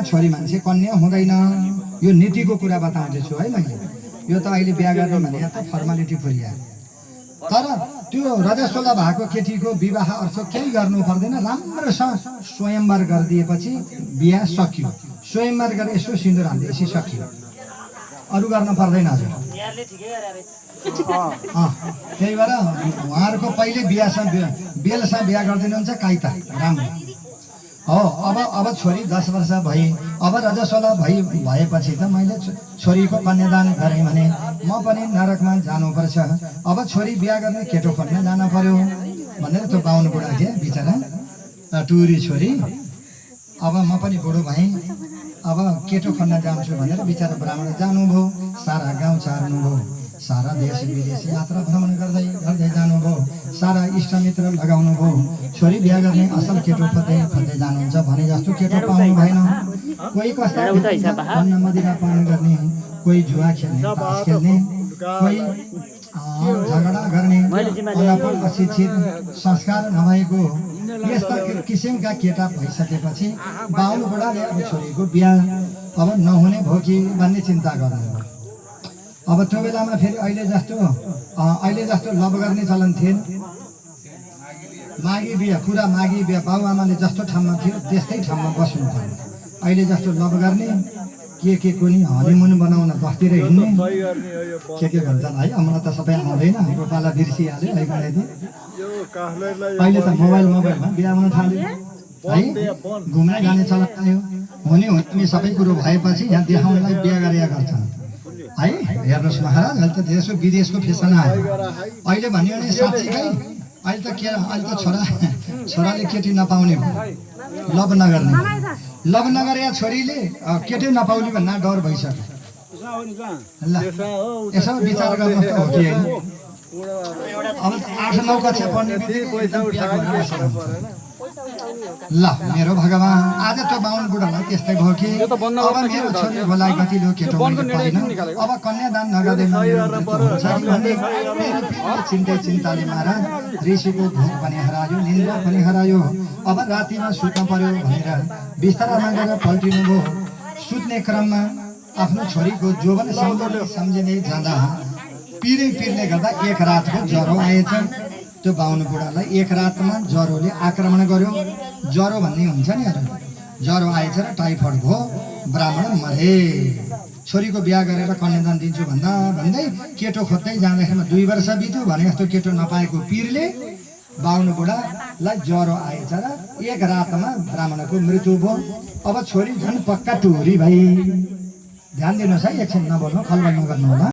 छोरी मान्छे कन्या हुँदैन यो नीतिको कुरा बताउँदैछु है मैले यो त अहिले बिहा गर्ने भने त फर्मालिटी पुरिया तर त्यो रजस्वला भएको केटीको विवाह अर्थ केही गर्नु पर्दैन राम्रोसँग स्वयंवर गरिदिएपछि बिहा सकियो स्वयंवर गरे यसो सिन्दुर हाल्दै सकियो अरु गर्न पर्दैन हजुर त्यही भएर उहाँहरूको पहिले बेलसँग बिहा गरिदिनुहुन्छ काइता राम्रो हो अब छोरी 10 वर्ष भई अब रजस्वला भएपछि त मैले छोरीको कन्यादान गरेँ भने म पनि नरकमा जानुपर्छ अब छोरी बिहा गर्ने केटो खोज्न जानु पर्यो भनेर त्यो बाहुन बुढा थिए बिचरा टुरी छोरी अब म पनि बुढो भएँ अब केटो खोज्न जान्छु भनेर बिचरा ब्राह्मण जानुभयो सारा गाउँ चार्नुभयो सारा देश विदेश यात्रा भ्रमण गर्दै गर्दै जानुभयो सारा इष्टमित्र लगाउनु भयो छोरी बिहा गर्ने असल केटो खोज्दै जानुहुन्छ भने जस्तो केटो पाउनु भएन कोही कस्ता अन्न मदिरा पान गर्ने कोही जुवा खेल्ने तास खेल्ने कोही झगडा गर्ने अशिक्षित संस्कार नभएको यस्ता किसिमका केटा भइसकेपछि बाहुन बुढाले अब छोरीको बिहा अब नहुने भयो कि भन्ने चिन्ता गर्नु अब त्यो बेलामा फेरि अहिले जस्तो लभ गर्ने चलन थिएन मागी बिहा पुरा मागी बिहा बाबुआमाले जस्तो ठाउँमा थियो त्यस्तै ठाउँमा बस्नु पर्यो अहिले जस्तो लभ गर्ने के कुनै हनीमुन बनाउन बस्तिर हिँड्ने के भन्छन् है मलाई त सबै आउँदैन हाम्रो पाला बिर्सिहाल्यो अहिले त मोबाइलमा बिहा हुन थाल्यो है घुम्न जाने चलन आयो हुने सबै कुरो भएपछि यहाँ देखाउनलाई बिहा गरेका गर्छन् है हेर्नुहोस् महाराज अहिले त देशको विदेशको फेसन आयो अहिले भन्यो भने साँच्चीकै अहिले त छोराले केटी नपाउने लभ नगरे छोरीले केटी नपाउने भन्ने डर भइसक्यो ल यसो विचार गर्नुहोस् त हो कि होइन अब 8-9 कक्षा पढ्ने ल मेरो भगवान आज त बाहुन बुढालाई त्यस्तै भयो कि अब मेरो छोरीको लागि कति लो केटो पाइन अब कन्यादान नगर्दै चिन्ताले महाराज ऋषिको भोग पनि हरायो निन्द्रा पनि हरायो अब रातिमा सुत्न पर्यो भनेर बिस्तारामा गएर पल्टिनु भयो सुत्ने क्रममा आफ्नो छोरीको जोवन सम्झिँदै जाँदा पिर्ने गर्दा एक रातको ज्वरो आएछ त्यो बाहुन बुढालाई एक रातमा ज्वरोले आक्रमण गर्यो ज्वरो भन्ने हुन्छ नि ज्वरो आएछ र टाइफोइड भयो ब्राह्मण मरे छोरीको बिहा गरेर कन्यादान दिन्छु भन्दै केटो खोज्दै जाँदाखेरिमा 2 वर्ष बित्यो भने जस्तो केटो नपाएको पिरले बाहुन बुढालाई ज्वरो आएछ र एक रातमा ब्राह्मणको मृत्यु भयो अब छोरी झन् पक्का टुरी भाइ ध्यान दिनुहोस् है एकछिन नबोल्नु खलबल नगर्नु होला